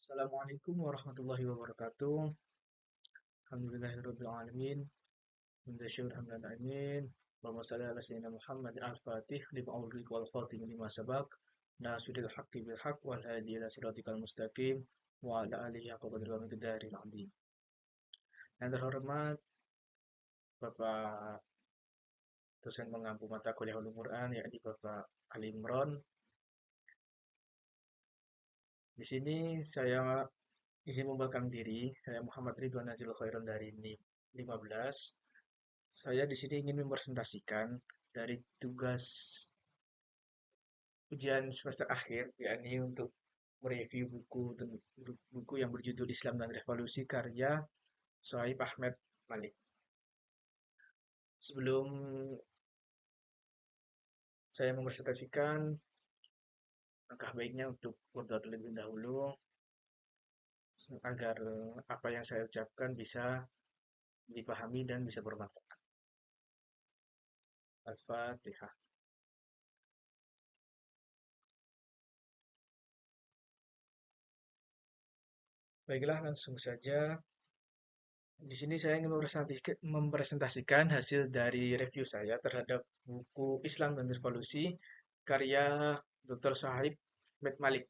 Assalamualaikum warahmatullahi wabarakatuh. Alhamdulillahirabbil alamin. Hamdan syukur hamdan amin. Allahumma shalli ala sayyidina Muhammad al-Fatih lima ughliq wal khatim lima sabaq. Nasiril haqqi bil haqq wal hadi ila siratikal mustaqim wa ala alihi haqqa qadri wa miqdaril azim. Yang terhormat Bapak dosen pengampu mata kuliah ulum Quran yakni Bapak Ali Imron. Di sini saya izin memperkenalkan diri, saya Muhammad Ridwan Najil Khairon dari NIM 15. Saya di sini ingin mempresentasikan dari tugas ujian semester akhir, yakni untuk mereview buku yang berjudul Islam dan Revolusi karya Sohaib Ahmad Malik. Sebelum saya mempresentasikan, langkah baiknya untuk berdoa terlebih dahulu agar apa yang saya ucapkan bisa dipahami dan bisa bermanfaat. Al-Fatihah. Baiklah, langsung saja. Di sini saya ingin mempresentasikan hasil dari review saya terhadap buku Islam dan Revolusi karya Dr. Sohaib Ahmad Malik.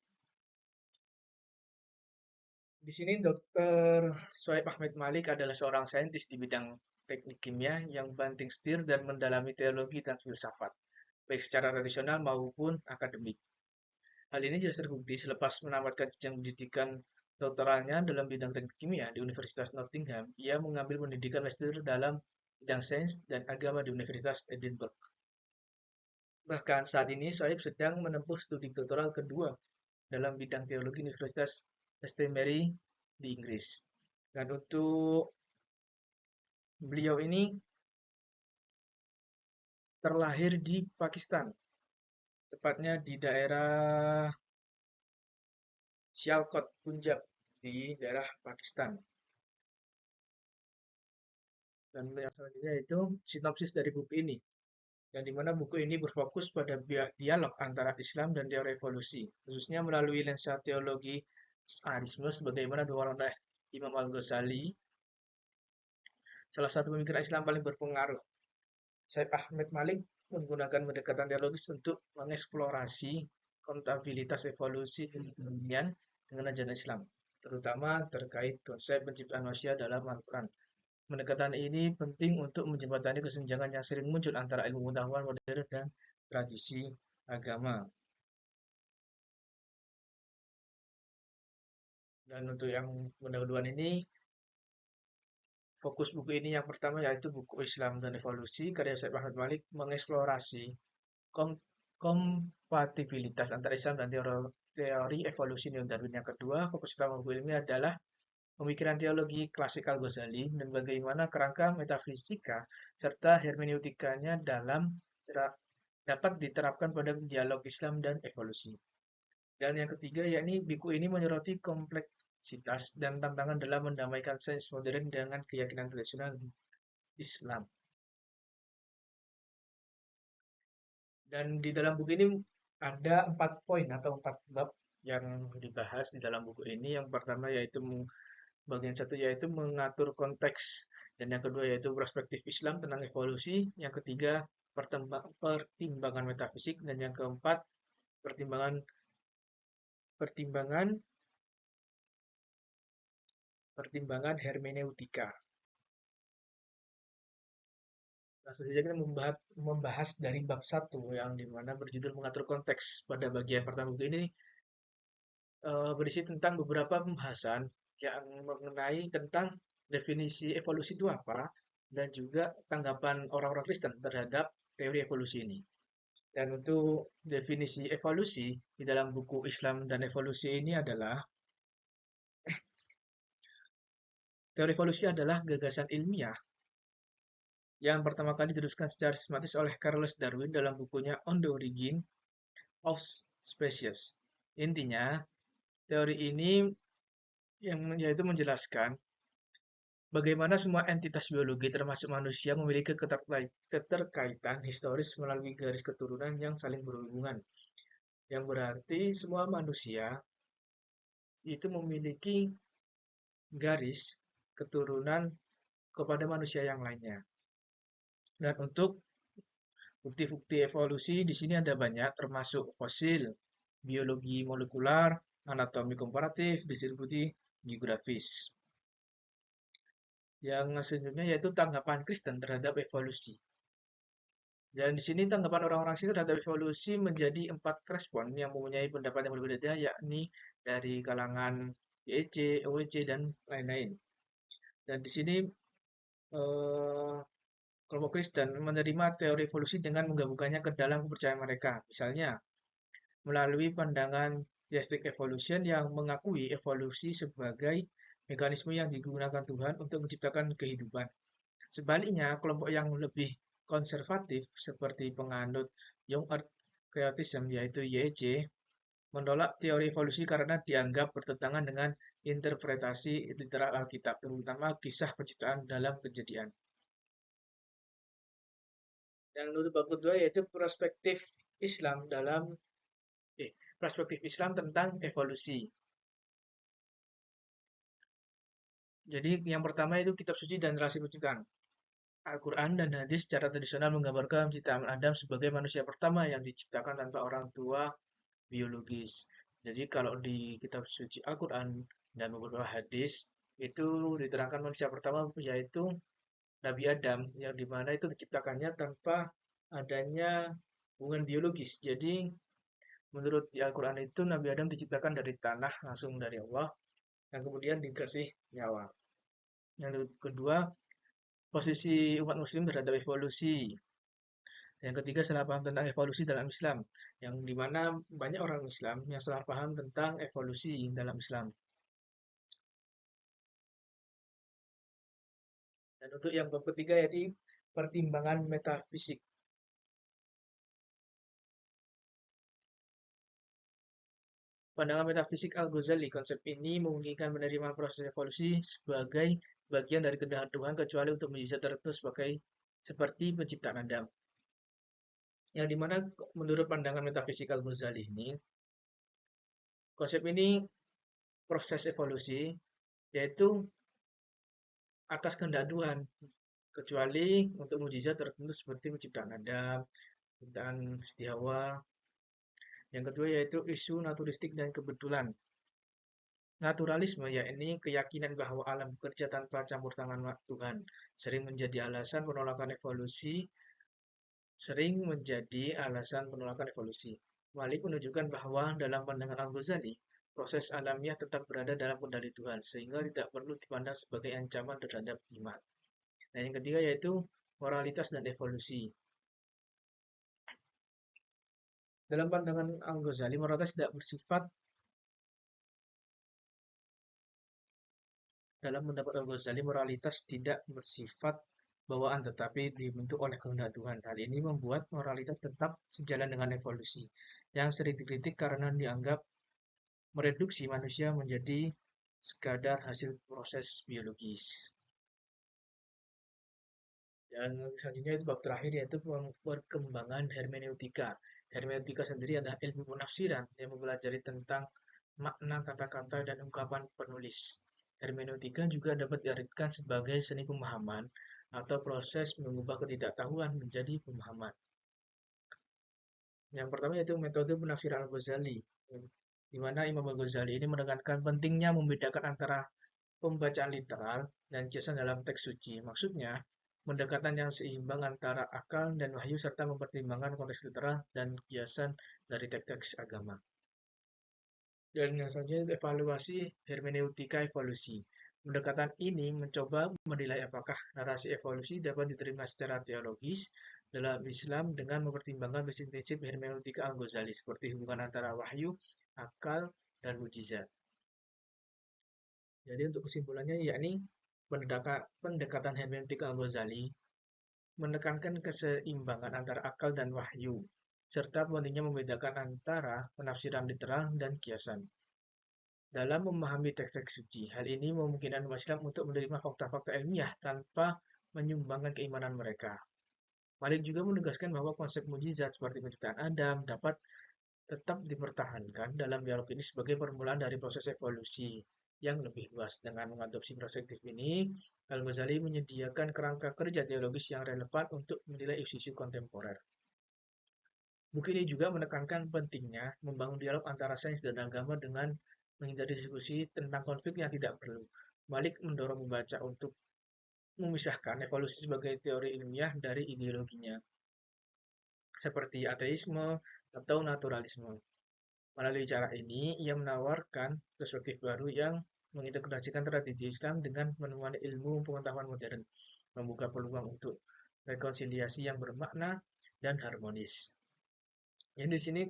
Di sini Dr. Sohaib Ahmad Malik adalah seorang saintis di bidang teknik kimia yang banting setir dan mendalami teologi dan filsafat, baik secara tradisional maupun akademik. Hal ini jelas terbukti selepas menamatkan jenjang pendidikan doktoralnya dalam bidang teknik kimia di Universitas Nottingham. Ia mengambil pendidikan master dalam bidang sains dan agama di Universitas Edinburgh. Bahkan saat ini Sohaib sedang menempuh studi doktoral kedua dalam bidang teologi Universitas St. Mary di Inggris. Dan untuk beliau ini terlahir di Pakistan, tepatnya di daerah Sialkot, Punjab, di daerah Pakistan. Dan yang selanjutnya itu sinopsis dari buku ini, yang dimana buku ini berfokus pada dialog antara Islam dan teori evolusi, khususnya melalui lensa teologi Arisme sebagaimana diwarnai oleh Imam Al-Ghazali, salah satu pemikiran Islam paling berpengaruh. Syekh Ahmad Malik menggunakan pendekatan teologis untuk mengeksplorasi kontabilitas evolusi keilmian dengan ajaran Islam, terutama terkait konsep penciptaan manusia dalam Al-Quran. Pendekatan ini penting untuk menjembatani kesenjangan yang sering muncul antara ilmu pengetahuan modern dan tradisi agama. Dan untuk yang pendahuluan ini, fokus buku ini yang pertama yaitu buku Islam dan Evolusi karya Syekh Ahmad Malik mengeksplorasi kompatibilitas antara Islam dan teori evolusi Neo-Darwin. Yang kedua, fokus utama buku ini adalah pemikiran teologi klasik Al-Ghazali dan bagaimana kerangka metafisika serta hermeneutikanya dapat diterapkan pada dialog Islam dan evolusi. Dan yang ketiga, yakni buku ini menyoroti kompleksitas dan tantangan dalam mendamaikan sains modern dengan keyakinan tradisional Islam. Dan di dalam buku ini ada 4 poin atau 4 bab yang dibahas di dalam buku ini. Yang pertama yaitu bagian satu yaitu mengatur konteks, dan yang kedua yaitu perspektif Islam tentang evolusi, yang ketiga pertimbangan metafisik, dan yang keempat pertimbangan pertimbangan pertimbangan hermeneutika. Langsung saja kita membahas dari bab 1 yang dimana berjudul mengatur konteks. Pada bagian pertama buku ini berisi tentang beberapa pembahasan yang mengenai tentang definisi evolusi itu apa dan juga tanggapan orang-orang Kristen terhadap teori evolusi ini. Dan untuk definisi evolusi di dalam buku Islam dan Evolusi ini adalah teori evolusi adalah gagasan ilmiah yang pertama kali diteruskan secara sistematis oleh Charles Darwin dalam bukunya On the Origin of Species. Intinya, teori ini yaitu menjelaskan bagaimana semua entitas biologi termasuk manusia memiliki keterkaitan historis melalui garis keturunan yang saling berhubungan. Yang berarti semua manusia itu memiliki garis keturunan kepada manusia yang lainnya. Dan untuk bukti-bukti evolusi di sini ada banyak, termasuk fosil, biologi molekular, anatomi komparatif, distribusi geografis. Yang selanjutnya yaitu tanggapan Kristen terhadap evolusi. Dan di sini tanggapan orang-orang sini terhadap evolusi menjadi 4 respon yang mempunyai pendapat yang berbeda, yakni dari kalangan YEC, OEC, dan lain-lain. Dan di sini eh, kelompok Kristen menerima teori evolusi dengan menggabungkannya ke dalam kepercayaan mereka. Misalnya, melalui pandangan theistic evolution yang mengakui evolusi sebagai mekanisme yang digunakan Tuhan untuk menciptakan kehidupan. Sebaliknya, kelompok yang lebih konservatif seperti penganut Young Earth Creationism yaitu YEC menolak teori evolusi karena dianggap bertentangan dengan interpretasi literal Alkitab, terutama kisah penciptaan dalam Kejadian. Yang menurut bab kedua yaitu Islam dalam perspektif Islam tentang evolusi. Jadi yang pertama itu kitab suci dan relasi penciptaan. Al-Quran dan hadis secara tradisional menggambarkan penciptaan Adam sebagai manusia pertama yang diciptakan tanpa orang tua biologis. Jadi kalau di kitab suci Al-Quran dan beberapa hadis itu diterangkan manusia pertama yaitu Nabi Adam yang dimana itu diciptakannya tanpa adanya hubungan biologis. Jadi menurut di Al-Quran itu Nabi Adam diciptakan dari tanah langsung dari Allah dan kemudian dikasih nyawa. Yang kedua, posisi umat muslim terhadap evolusi. Yang ketiga, salah paham tentang evolusi dalam Islam, yang dimana banyak orang Islam yang salah paham tentang evolusi dalam Islam. Dan untuk yang ketiga yaitu pertimbangan metafisik. Pandangan metafisik Al-Ghazali, konsep ini memungkinkan menerima proses evolusi sebagai bagian dari kehendak Tuhan kecuali untuk mujizat tertentu seperti penciptaan Adam. Yang dimana menurut pandangan metafisik Al-Ghazali ini, konsep ini proses evolusi yaitu atas kehendak Tuhan, kecuali untuk mujizat tertentu seperti penciptaan Adam, penciptaan Siti Hawa. Yang kedua yaitu isu naturistik dan kebetulan. Naturalisme yakni keyakinan bahwa alam bekerja tanpa campur tangan Tuhan, sering menjadi alasan penolakan evolusi. Malik menunjukkan bahwa dalam pandangan Al-Ghazali, proses alamiah tetap berada dalam kendali Tuhan, sehingga tidak perlu dipandang sebagai ancaman terhadap iman. Nah, yang ketiga yaitu moralitas dan evolusi. Dalam pandangan Al-Ghazali, moralitas tidak bersifat Dalam pendapat Al-Ghazali, moralitas tidak bersifat bawaan tetapi dibentuk oleh kehendak Tuhan. Hal ini membuat moralitas tetap sejalan dengan evolusi, yang sering dikritik karena dianggap mereduksi manusia menjadi sekadar hasil proses biologis. Dan selanjutnya itu bab terakhir yaitu perkembangan hermeneutika. Hermeneutika sendiri adalah ilmu penafsiran yang mempelajari tentang makna kata-kata dan ungkapan penulis. Hermeneutika juga dapat diartikan sebagai seni pemahaman atau proses mengubah ketidaktahuan menjadi pemahaman. Yang pertama yaitu metode penafsiran Al-Ghazali, di mana Imam Al-Ghazali ini menekankan pentingnya membedakan antara pembacaan literal dan kiasan dalam teks suci. Maksudnya, pendekatan yang seimbang antara akal dan wahyu serta mempertimbangkan konteks literal dan kiasan dari teks-teks agama. Dan yang selanjutnya evaluasi hermeneutika evolusi. Pendekatan ini mencoba menilai apakah narasi evolusi dapat diterima secara teologis dalam Islam dengan mempertimbangkan prinsip-prinsip hermeneutika Al-Ghazali seperti hubungan antara wahyu, akal, dan mujizat. Jadi untuk kesimpulannya yakni pendekatan hermeneutika Al-Ghazali menekankan keseimbangan antara akal dan wahyu, serta pentingnya membedakan antara penafsiran literal dan kiasan. Dalam memahami teks-teks suci, hal ini memungkinkan umat Islam untuk menerima fakta-fakta ilmiah tanpa menyumbangkan keimanan mereka. Malik juga menegaskan bahwa konsep mujizat seperti penciptaan Adam dapat tetap dipertahankan dalam dialog ini sebagai permulaan dari proses evolusi yang lebih luas. Dengan mengadopsi perspektif ini, Al-Ghazali menyediakan kerangka kerja teologis yang relevan untuk menilai isu-isu kontemporer. Buku ini juga menekankan pentingnya membangun dialog antara sains dan agama dengan menghindari diskusi tentang konflik yang tidak perlu. Malik mendorong membaca untuk memisahkan evolusi sebagai teori ilmiah dari ideologinya, seperti ateisme atau naturalisme. Melalui cara ini, ia menawarkan perspektif baru yang mengintegrasikan tradisi Islam dengan penemuan ilmu pengetahuan modern, membuka peluang untuk rekonsiliasi yang bermakna dan harmonis. Jadi di sini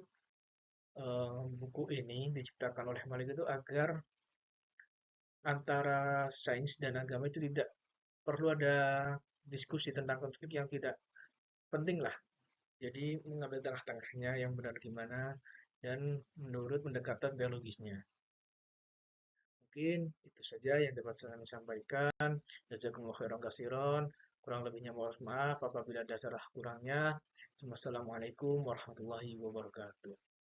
buku ini diciptakan oleh Malik itu agar antara sains dan agama itu tidak perlu ada diskusi tentang konflik yang tidak penting lah. Jadi mengambil tengah-tengahnya yang benar gimana dan menurut pendekatan teologisnya. Mungkin itu saja yang dapat saya sampaikan. Jazakumullah khairan katsiran. Kurang lebihnya mohon maaf apabila ada salah kurangnya. Wassalamualaikum warahmatullahi wabarakatuh.